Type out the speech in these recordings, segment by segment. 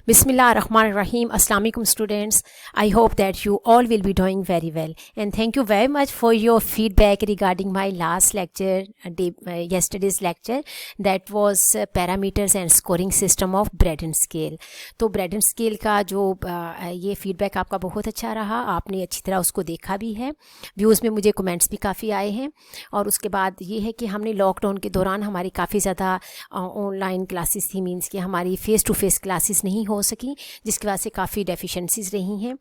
Bismillahirrahmanirrahim. Assalamu alaikum students. I hope that you all will be doing very well, and thank you very much for your feedback regarding my last lecture, yesterday's lecture, that was parameters and scoring system of Braden scale. तो Braden scale का जो ये feedback आपका बहुत अच्छा रहा, आपने अच्छी तरह उसको देखा भी है, व्यूज़ में मुझे कमेंट्स भी काफ़ी आए हैं। और उसके बाद ये है कि हमने लॉकडाउन के दौरान हमारी काफ़ी ज़्यादा ऑनलाइन क्लासेस थी, मीन्स कि हमारी फ़ेस टू फेस क्लासेस नहीं हो सकी, जिसकी वजह से काफ़ी डेफिशिएंसीज रही हैं।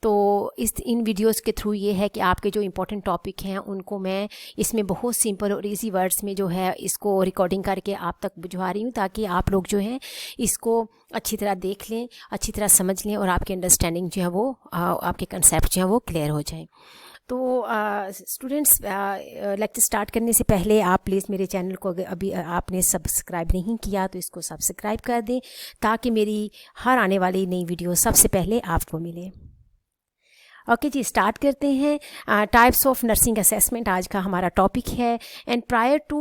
तो इन वीडियोस के थ्रू ये है कि आपके जो इंपॉर्टेंट टॉपिक हैं उनको मैं इसमें बहुत सिंपल और इजी वर्ड्स में जो है इसको रिकॉर्डिंग करके आप तक भिजवा रही हूँ, ताकि आप लोग जो हैं इसको अच्छी तरह देख लें, अच्छी तरह समझ लें और आपकी अंडरस्टैंडिंग जो है वो आपके कंसेप्ट जो है वो क्लियर हो जाए। तो स्टूडेंट्स, लेक्चर स्टार्ट करने से पहले आप प्लीज़ मेरे चैनल को अभी आपने सब्सक्राइब नहीं किया तो इसको सब्सक्राइब कर दें, ताकि मेरी हर आने वाली नई वीडियो सबसे पहले आपको मिले। ओके जी, स्टार्ट करते हैं। टाइप्स ऑफ नर्सिंग असेसमेंट आज का हमारा टॉपिक है। And prior to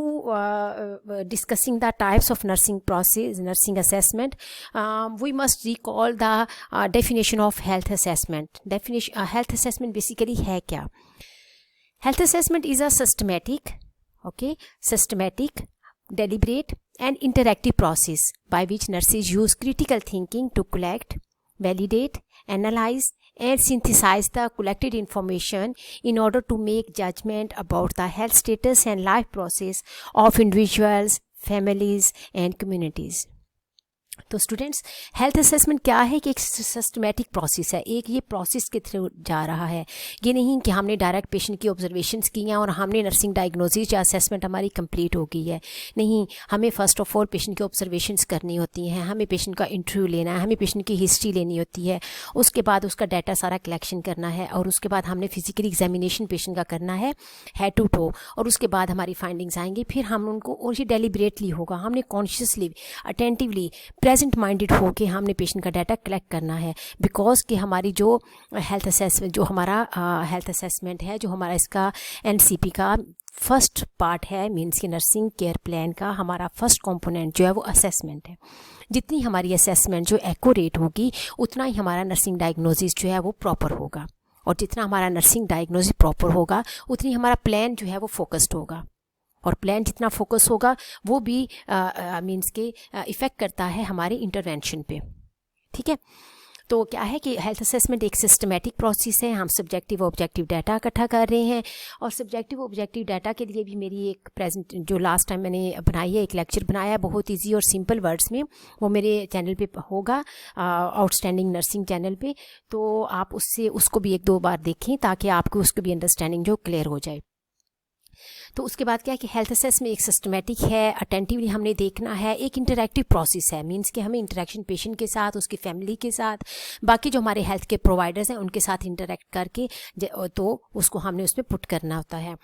discussing the types of nursing process, nursing assessment, we must recall the definition of health assessment. Health assessment basically है क्या? Health assessment is a systematic, deliberate and interactive process by which nurses use critical thinking to collect, validate, analyze and synthesize the collected information in order to make judgment about the health status and life process of individuals, families and communities. तो students, health assessment क्या है कि एक systematic process है, एक ये process के through जा रहा है। ये नहीं कि हमने डायरेक्ट पेशेंट की ऑब्जर्वेशंस की हैं और हमने नर्सिंग डायग्नोसिस या असेसमेंट हमारी कंप्लीट हो गई है। नहीं, हमें फ़र्स्ट ऑफ ऑल पेशेंट की ऑब्जर्वेशंस करनी होती हैं, हमें पेशेंट का इंटरव्यू लेना है, हमें पेशेंट की हिस्ट्री लेनी होती है, उसके बाद उसका डाटा सारा कलेक्शन करना है, और उसके बाद हमने फिजिकली एग्जामिनेशन पेशेंट का करना है हेड टू टो, और उसके बाद हमारी फाइंडिंग्स आएंगी। फिर हम उनको, और ये डेलिब्रेटली होगा, हमने कॉन्शियसली अटेंटिवली प्रेजेंट माइंडेड हो के हमने पेशेंट का डाटा कलेक्ट करना है। बिकॉज कि हमारी जो हेल्थ असेसमेंट, जो हमारा हेल्थ असेसमेंट है, जो हमारा इसका एनसीपी का फर्स्ट पार्ट है, मीन्स कि नर्सिंग केयर प्लान का हमारा फर्स्ट कंपोनेंट जो है वो असेसमेंट है। जितनी हमारी असेसमेंट जो एक्यूरेट होगी, उतना ही हमारा नर्सिंग डायग्नोसिस जो है वो प्रॉपर होगा, और जितना हमारा नर्सिंग डायग्नोसिस प्रॉपर होगा, उतनी हमारा प्लान जो है वो फोकस्ड होगा, और प्लान जितना फोकस होगा वो भी मीन्स के इफ़ेक्ट करता है हमारे इंटरवेंशन पे। ठीक है, तो क्या है कि हेल्थ असेसमेंट एक सिस्टमेटिक प्रोसेस है। हम सब्जेक्टिव ऑब्जेक्टिव डाटा इकट्ठा कर रहे हैं, और सब्जेक्टिव ऑब्जेक्टिव डाटा के लिए भी मेरी एक प्रेजेंट जो लास्ट टाइम मैंने बनाई है, एक लेक्चर बनाया है बहुत इजी और सिंपल वर्ड्स में, वो मेरे चैनल पे होगा, आउटस्टैंडिंग नर्सिंग चैनल पे। तो आप उसको भी एक दो बार देखें, ताकि आपको उसकी भी अंडरस्टैंडिंग जो क्लियर हो जाए। तो उसके बाद क्या है कि हेल्थ असेस में एक सिस्टमेटिक है, अटेंटिवली हमने देखना है, एक इंटरैक्टिव प्रोसेस है, मींस कि हमें इंटरेक्शन पेशेंट के साथ, उसकी फैमिली के साथ, बाकी जो हमारे हेल्थ के प्रोवाइडर्स हैं उनके साथ इंटरेक्ट करके तो उसको हमने उसमें पुट करना होता है।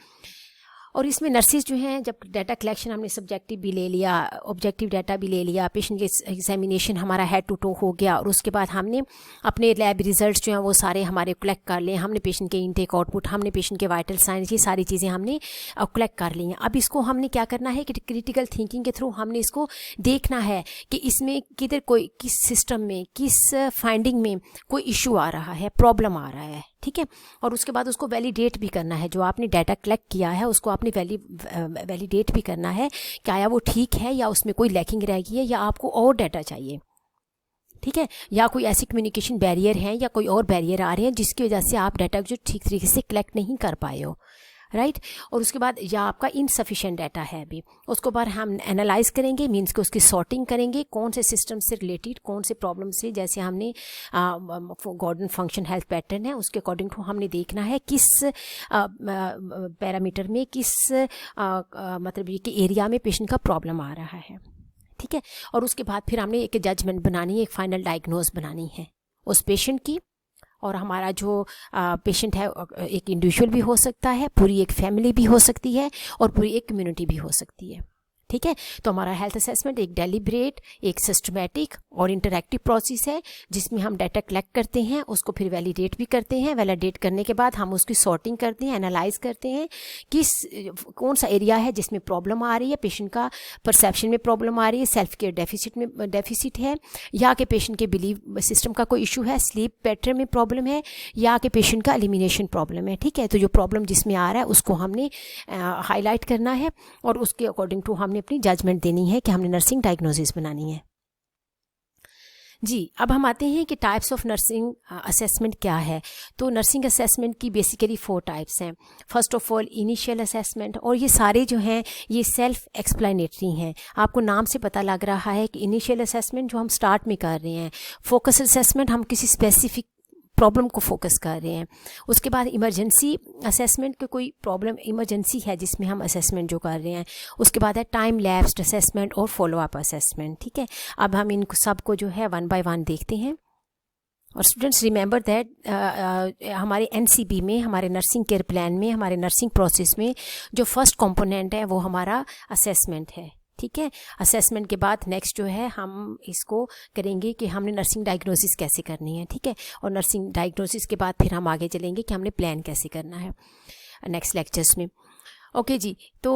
और इसमें नर्सिस जो हैं, जब डाटा कलेक्शन हमने सब्जेक्टिव भी ले लिया, ऑब्जेक्टिव डाटा भी ले लिया, पेशेंट के एग्जामिनेशन हमारा हेड टू टो हो गया, और उसके बाद हमने अपने लैब रिजल्ट्स जो हैं वो सारे हमारे कलेक्ट कर लिए, हमने पेशेंट के इनटेक आउटपुट, हमने पेशेंट के वाइटल साइंस, ये सारी चीज़ें हमने कलेक्ट कर ली हैं। अब इसको हमने क्या करना है कि क्रिटिकल थिंकिंग के थ्रू हमने इसको देखना है कि इसमें किधर कोई, किस सिस्टम में, किस फाइंडिंग में कोई इशू आ रहा है, प्रॉब्लम आ रहा है। ठीक है, और उसके बाद उसको वैलिडेट भी करना है, जो आपने डाटा कलेक्ट किया है उसको आपने वैलिडेट भी करना है कि आया वो ठीक है, या उसमें कोई लैकिंग रह गई है, या आपको और डाटा चाहिए। ठीक है, या कोई ऐसी कम्युनिकेशन बैरियर है, या कोई और बैरियर आ रहे हैं जिसकी वजह से आप डाटा जो ठीक तरीके से कलेक्ट नहीं कर पाए हो, राइट। और उसके बाद या आपका इनसफिशिएंट डाटा है अभी, उसको बाद हम एनालाइज करेंगे, मींस कि उसकी सॉर्टिंग करेंगे, कौन से सिस्टम से रिलेटेड, कौन से प्रॉब्लम से, जैसे हमने गॉर्डन फंक्शन हेल्थ पैटर्न है, उसके अकॉर्डिंग टू हमने देखना है किस पैरामीटर में, किस मतलब ये कि एरिया में पेशेंट का प्रॉब्लम आ रहा है। ठीक है, और उसके बाद फिर हमने एक जजमेंट बनानी है, एक फाइनल डायग्नोज बनानी है उस पेशेंट की। और हमारा जो पेशेंट है एक इंडिविजुअल भी हो सकता है, पूरी एक फैमिली भी हो सकती है, और पूरी एक कम्युनिटी भी हो सकती है। ठीक है। तो हमारा हेल्थ असेसमेंट एक डेलिब्रेट, एक सिस्टमेटिक और इंटरैक्टिव प्रोसेस है जिसमें हम डाटा कलेक्ट करते हैं, उसको फिर वैलिडेट भी करते हैं। वैलिडेट करने के बाद हम उसकी सॉर्टिंग करते हैं, एनालाइज करते हैं कि कौन सा एरिया है जिसमें प्रॉब्लम आ रही है, पेशेंट का परसेप्शन में प्रॉब्लम आ रही है, सेल्फ केयर डेफिसिट है, या कि पेशेंट के बिलीव सिस्टम का कोई इशू है, स्लीप पैटर्न में प्रॉब्लम है, या कि पेशेंट का एलिमिनेशन प्रॉब्लम है। ठीक है। तो जो प्रॉब्लम जिसमें आ रहा है उसको हमने हाईलाइट करना है और उसके अकॉर्डिंग टू हमने अपनी जजमेंट देनी है कि हमने नर्सिंग डायग्नोसिस बनानी है। जी, अब हम आते हैं कि टाइप्स ऑफ नर्सिंग असेसमेंट क्या है। तो नर्सिंग असेसमेंट की बेसिकली 4 टाइप्स हैं। First of all initial assessment, और ये सारे जो हैं ये सेल्फ एक्सप्लेनेटरी हैं। आपको नाम से पता लग रहा है कि इनिशियल असेसमेंट जो हम स्टार्ट में कर रहे हैं, फोकस असेसमेंट हम किसी स्पेसिफिक प्रॉब्लम को फोकस कर रहे हैं। उसके बाद इमरजेंसी असेसमेंट के कोई प्रॉब्लम इमरजेंसी है जिसमें हम असेसमेंट जो कर रहे हैं। उसके बाद है टाइम लैप्स्ड असेसमेंट और फॉलो अप असेसमेंट। ठीक है। अब हम इन सबको जो है 1 बाय 1 देखते हैं। और स्टूडेंट्स रिमेंबर दैट हमारे एनसीबी में, हमारे नर्सिंग केयर प्लान में, हमारे नर्सिंग प्रोसेस में जो फर्स्ट कंपोनेंट है वो हमारा असेसमेंट है। ठीक है। असेसमेंट के बाद नेक्स्ट जो है हम इसको करेंगे कि हमने नर्सिंग डायग्नोसिस कैसे करनी है। ठीक है। और नर्सिंग डायग्नोसिस के बाद फिर हम आगे चलेंगे कि हमने प्लान कैसे करना है नेक्स्ट लेक्चर्स में। ओके जी। तो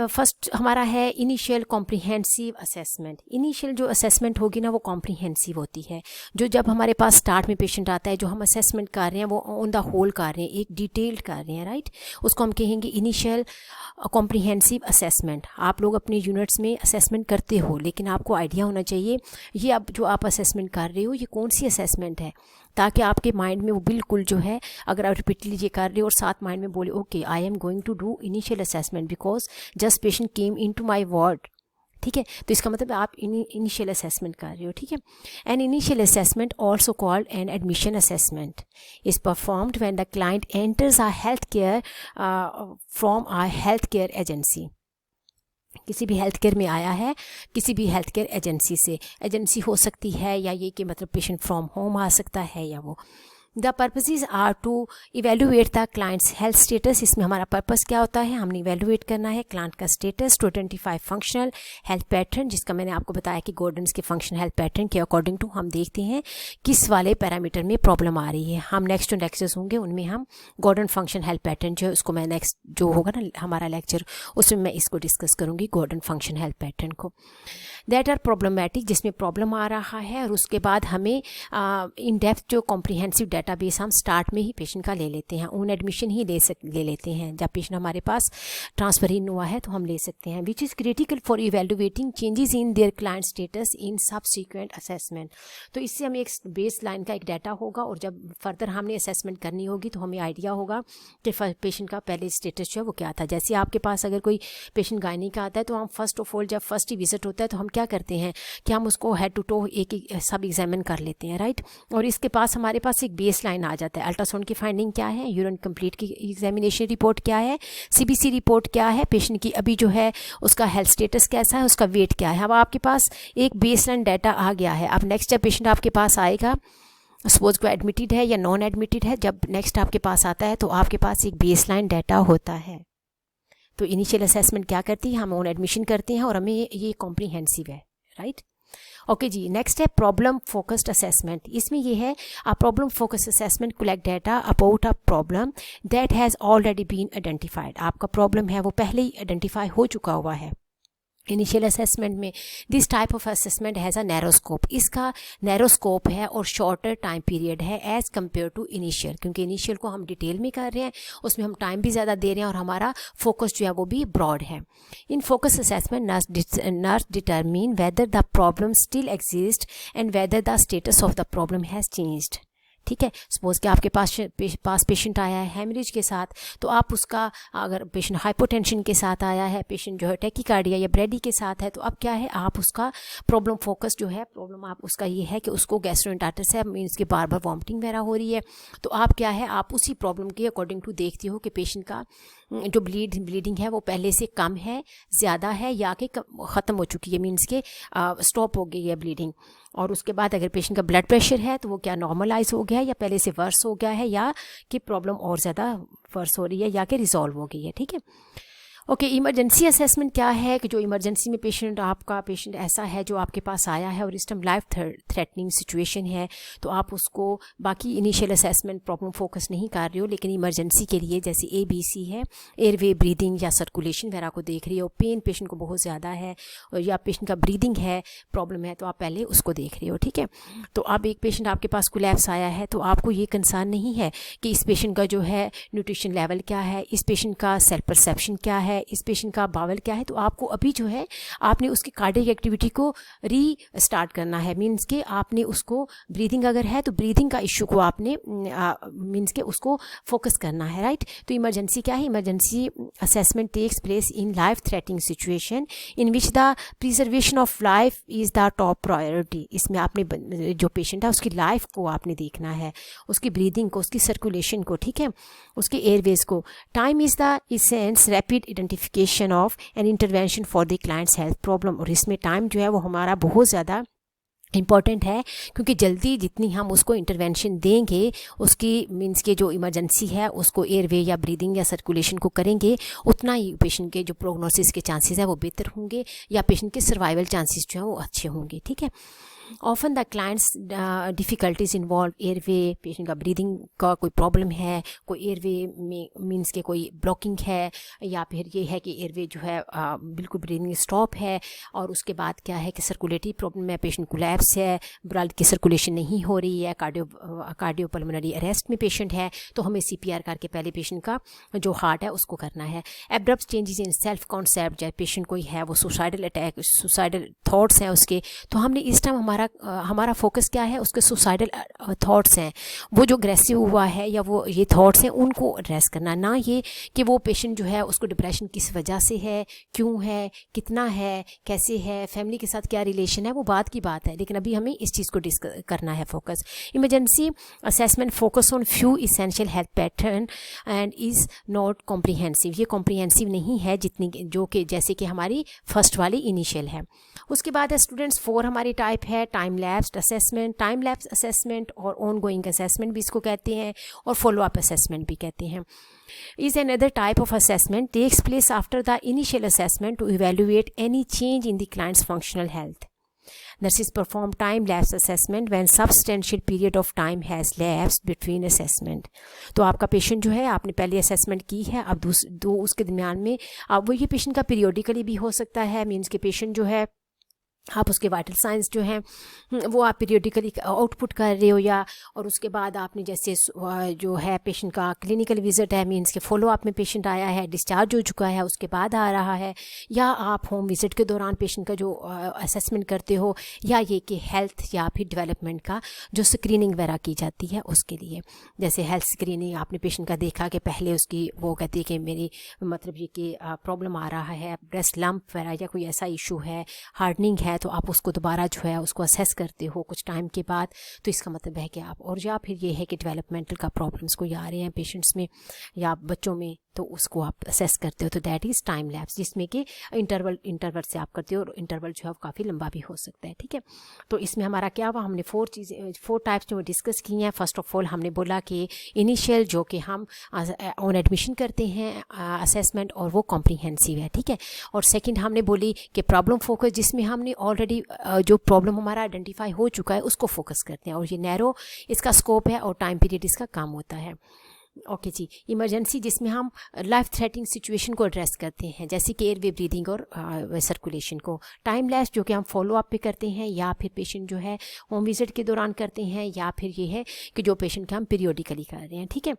फर्स्ट हमारा है इनिशियल कॉम्प्रिहेंसिव असेसमेंट। इनिशियल जो असेसमेंट होगी ना वो कॉम्प्रिहेंसिव होती है। जो जब हमारे पास स्टार्ट में पेशेंट आता है, जो हम असेसमेंट कर रहे हैं वो ऑन द होल कर रहे हैं, एक डिटेल्ड कर रहे हैं, राइट। उसको हम कहेंगे इनिशियल कॉम्प्रिहेंसिव असेसमेंट। आप लोग अपने यूनिट्स में असेसमेंट करते हो, लेकिन आपको आइडिया होना चाहिए ये अब जो आप असेसमेंट कर रहे हो ये कौन सी असेसमेंट है, ताकि आपके माइंड में वो बिल्कुल जो है, अगर आप रिपीटली ये कर रहे हो और साथ माइंड में बोले okay I am going to do initial assessment because just patient came into my ward. ठीक है। तो इसका मतलब आप इनिशियल असेसमेंट कर रहे हो। ठीक है। An initial assessment also called an admission assessment is performed when the client enters a health care from a health care agency. किसी भी हेल्थ केयर में आया है, किसी भी हेल्थ केयर एजेंसी से, एजेंसी हो सकती है या ये कि मतलब पेशेंट फ्रॉम होम आ सकता है या वो। The purposes are to evaluate the client's health status. इसमें हमारा पर्पस क्या होता है, हमने इवेल्युएट करना है क्लाइंट का status to identify functional health pattern, जिसका मैंने आपको बताया कि गॉर्डन्स के फंक्शनल हेल्थ पैटर्न के अकॉर्डिंग टू हम देखते हैं किस वाले पैरामीटर में प्रॉब्लम आ रही है। हम नेक्स्ट जो लेक्चर्स होंगे उनमें हम गॉर्डन फंक्शन हेल्थ पैटर्न जो है उसको मैं नेक्स्ट जो होगा ना हमारा लेक्चर, उसमें मैं इसको डिस्कस करूँगी गॉर्डन फंक्शन हेल्थ पैटर्न को, दैट आर प्रॉब्लमेटिक, जिसमें प्रॉब्लम आ रहा है। और उसके बाद हमें इन डेप्थ जो कॉम्प्रिहेंसिव डाटाबेस हम स्टार्ट में ही पेशेंट का ले लेते हैं, ऑन एडमिशन ही ले लेते हैं। जब पेशेंट हमारे पास ट्रांसफर इन हुआ है तो हम ले सकते हैं, which is critical for evaluating changes in their client status in subsequent assessment. तो इससे हमें एक बेस लाइन का एक डाटा होगा और जब फर्दर हमने असेसमेंट करनी होगी तो हमें आइडिया होगा कि पेशेंट का पहले स्टेटस जो है वो क्या था। जैसे आपके पास अगर कोई पेशेंट गायनी का आता है तो हम फर्स्ट ऑफ ऑल जब फर्स्ट ही विजिट होता है तो हम क्या करते हैं कि हम उसको हेड टू टो एक सब एग्जामिन कर लेते हैं, राइट। और इसके पास हमारे पास एक बेस लाइन आ जाता है, अल्ट्रासाउंड की फाइंडिंग क्या है, यूरिन कंप्लीट की एग्जामिनेशन रिपोर्ट क्या है, सीबीसी रिपोर्ट क्या है, पेशेंट की अभी जो है उसका हेल्थ स्टेटस कैसा है, उसका वेट क्या है। अब आपके पास एक बेस लाइन डाटा आ गया है। अब नेक्स्ट जब पेशेंट आपके पास आएगा, सपोज को एडमिटेड है या नॉन एडमिटेड है, जब नेक्स्ट आपके पास आता है तो आपके पास एक बेस लाइन डाटा होता है। तो इनिशियल असेसमेंट क्या करती है, हम ऑन एडमिशन करते हैं और हमें ये कॉम्प्रिहेंसिव है, राइट। ओके जी। नेक्स्ट है प्रॉब्लम फोकस्ड असेसमेंट। इसमें ये है आ problem focused assessment collect data about a problem that has already been identified. आपका प्रॉब्लम है वो पहले ही आइडेंटिफाई हो चुका हुआ है। इनिशियल असेसमेंट में this type of assessment has a narrow scope. इसका नैरो स्कोप है और शॉर्टर टाइम पीरियड है एज़ कम्पेयर टू इनिशियल, क्योंकि इनिशियल को हम डिटेल में कर रहे हैं, उसमें हम टाइम भी ज़्यादा दे रहे हैं और हमारा फोकस जो है वो भी ब्रॉड है। In focus assessment nurse determine whether the problem still exist and whether the status of the problem has changed. ठीक है। सपोज कि आपके पास पेशेंट आया है हेमरेज के साथ, तो आप उसका, अगर पेशेंट हाइपोटेंशन के साथ आया है, पेशेंट जो है टैकीकार्डिया या ब्रेडी के साथ है, तो अब क्या है, आप उसका प्रॉब्लम फोकस जो है, प्रॉब्लम आप उसका ये है कि उसको गैस्ट्रोएंटेराइटिस है, मीन्स कि बार बार वॉमिटिंग वगैरह हो रही है। तो आप क्या है, आप उसी प्रॉब्लम के अकॉर्डिंग टू देखते हो कि पेशेंट का जो ब्लीडिंग है वो पहले से कम है, ज़्यादा है, या कि ख़त्म हो चुकी है, मीन्स के स्टॉप हो गई है ब्लीडिंग। और उसके बाद अगर पेशेंट का ब्लड प्रेशर है तो वो क्या नॉर्मलाइज हो गया है या पहले से वर्स हो गया है, या कि प्रॉब्लम और ज़्यादा वर्स हो रही है, या कि रिजॉल्व हो गई है। ठीक है। ओके, इमरजेंसी असेसमेंट क्या है कि जो इमरजेंसी में आपका पेशेंट ऐसा है जो आपके पास आया है और इस टाइम लाइफ थ्रेटनिंग सिचुएशन है, तो आप उसको बाकी इनिशियल असेसमेंट प्रॉब्लम फोकस नहीं कर रहे हो, लेकिन इमरजेंसी के लिए जैसे ABC है, एयरवे, ब्रीदिंग या सर्कुलेशन वगैरह को देख रही हो, पेन पेशेंट को बहुत ज़्यादा है या पेशेंट का ब्रीदिंग है प्रॉब्लम है, तो आप पहले उसको देख रहे हो, ठीक है। तो अब एक पेशेंट आपके पास कोलैप्स आया है, तो आपको ये कंसर्न नहीं है कि इस पेशेंट का जो है न्यूट्रिशन लेवल क्या है, इस पेशेंट का सेल्फ परसेप्शन क्या है, इस पेशेंट का बावल क्या है। तो आपको अभी जो है आपने उसकी कार्डियक एक्टिविटी को रीस्टार्ट करना है, मीन्स के आपने उसको ब्रीदिंग अगर है तो ब्रीदिंग का इश्यू को आपने मीन्स के उसको फोकस करना है, राइट। तो इमरजेंसी क्या है, emergency assessment takes place in life threatening situation in which the preservation of life is the top priority. इसमें आपने जो पेशेंट है उसकी लाइफ को आपने देखना है, उसकी ब्रीदिंग को, उसकी सर्कुलेशन को, ठीक है, उसके एयरवेज को। Time is the essence rapid identification of an intervention for the client's health problem. और इसमें टाइम जो है वो हमारा बहुत ज़्यादा इम्पॉर्टेंट है, क्योंकि जल्दी जितनी हम उसको इंटरवेंशन देंगे उसकी मीन्स के जो इमरजेंसी है उसको एयरवे या ब्रीदिंग या सर्कुलेशन को करेंगे, उतना ही पेशेंट के जो प्रोग्नोसिस के चांसेस है वो बेहतर होंगे या पेशेंट के सर्वाइवल चांसेस जो है वो अच्छे होंगे, ठीक है। Often the clients difficulties involve airway, patient का ब्रीदिंग का कोई प्रॉब्लम है, कोई एयरवे में मीन्स के कोई ब्लॉकिंग है, या फिर ये है कि एयरवे जो है बिल्कुल ब्रीदिंग स्टॉप है, और उसके बाद क्या है कि सर्कुलेटरी प्रॉब्लम है, पेशेंट कोलैप्स है, ब्लड की सर्कुलेशन नहीं हो रही है, कार्डियोपल्मोनरी अरेस्ट में पेशेंट है, तो हमें CPR करके पहले पेशेंट का जो हार्ट है उसको करना है। Abrupt changes in self concept, जब पेशेंट कोई है वो सुसाइडल अटैक, सुसाइडल थॉट्स हैं उसके, तो हमने इस टाइम हमारा फोकस क्या है, उसके सुसाइडल थॉट्स हैं, वो जो अग्रेसिव हुआ है या वो ये थॉट्स हैं उनको एड्रेस करना, ना ये कि वो पेशेंट जो है उसको डिप्रेशन किस वजह से है, क्यों है, कितना है, कैसे है, फैमिली के साथ क्या रिलेशन है, वो बात की बात है, लेकिन अभी हमें इस चीज़ को डिस्कस करना है focus. Emergency assessment focus on few essential health pattern and is not comprehensive. ये कॉम्प्रिहेंसिव नहीं है जितनी जो कि जैसे कि हमारी फर्स्ट वाली इनिशियल है। उसके बाद है स्टूडेंट्स 4 हमारी टाइप है, time lapsed assessment, time lapse assessment और ऑन गोइंग असेसमेंट भी इसको कहते हैं, और फॉलो अप असेसमेंट भी कहते हैं। is another type of assessment takes place after the initial assessment to evaluate any change in the client's functional health. Nurses perform time-lapse assessment when substantial period of time has lapsed between assessment. तो आपका patient जो है आपने पहले assessment की है, अब दो उसके दरमियान में अब वो ये पेशेंट का पीरियोडिकली भी हो सकता है, मीन्स के पेशेंट जो है आप उसके वाइटल साइंस जो हैं वो आप पीरियोडिकली आउटपुट कर रहे हो, या और उसके बाद आपने जैसे जो है पेशेंट का क्लिनिकल विजिट है, मीन्स के फॉलो अप में पेशेंट आया है, डिस्चार्ज हो चुका है, उसके बाद आ रहा है, या आप होम विजिट के दौरान पेशेंट का जो असेसमेंट करते हो, या ये कि हेल्थ या फिर डेवलपमेंट का जो स्क्रीनिंग वगैरह की जाती है उसके लिए। जैसे हेल्थ स्क्रीनिंग आपने पेशेंट का देखा कि पहले उसकी वो कहती है कि मेरी मतलब ये कि प्रॉब्लम आ रहा है, ब्रेस्ट लंप वगैरह या कोई ऐसा इशू है, हार्डनिंग है, तो आप उसको दोबारा जो है उसको असेस करते हो कुछ टाइम के बाद, तो इसका मतलब है कि आप, और या फिर ये है कि डेवलपमेंटल का प्रॉब्लम्स कोई आ रहे हैं पेशेंट्स में या बच्चों में, तो उसको आप असेस करते हो, तो दैट इज़ टाइम लैप्स, जिसमें कि इंटरवल से आप करते हो, और इंटरवल जो है वो काफ़ी लंबा भी हो सकता है, ठीक है। तो इसमें हमारा क्या हुआ, हमने 4 टाइप्स जो डिस्कस की हैं। फर्स्ट ऑफ ऑल हमने बोला कि इनिशियल जो कि हम ऑन एडमिशन करते हैं असेसमेंट, और वो कॉम्प्रिहेंसिव है, ठीक है। और सेकंड हमने बोली कि प्रॉब्लम फोकस, जिसमें हमने ऑलरेडी जो प्रॉब्लम हमारा आइडेंटिफाई हो चुका है उसको फोकस करते हैं, और ये नैरो इसका स्कोप है और टाइम पीरियड इसका कम होता है। ओके जी। इमरजेंसी जिसमें हम लाइफ थ्रेटनिंग सिचुएशन को एड्रेस करते हैं, जैसे कि एयरवे, ब्रीदिंग और सर्कुलेशन को। टाइम लैप्स जो कि हम फॉलो अप पे करते हैं, या फिर पेशेंट जो है होम विजिट के दौरान करते हैं, या फिर ये है कि जो पेशेंट का हम पीरियोडिकली कर रहे हैं, ठीक है।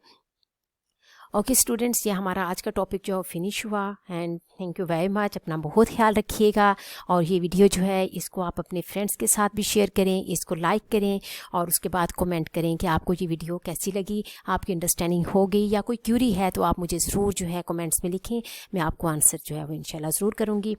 ओके स्टूडेंट्स, ये हमारा आज का टॉपिक जो फिनिश हुआ, and thank you very much. अपना बहुत ख्याल रखिएगा, और ये वीडियो जो है इसको आप अपने फ्रेंड्स के साथ भी शेयर करें, इसको लाइक करें, और उसके बाद कमेंट करें कि आपको ये वीडियो कैसी लगी, आपकी अंडरस्टैंडिंग हो गई, या कोई क्यूरी है तो आप मुझे ज़रूर जो है कमेंट्स में लिखें, मैं आपको आंसर जो है वो इंशाल्लाह ज़रूर करूँगी।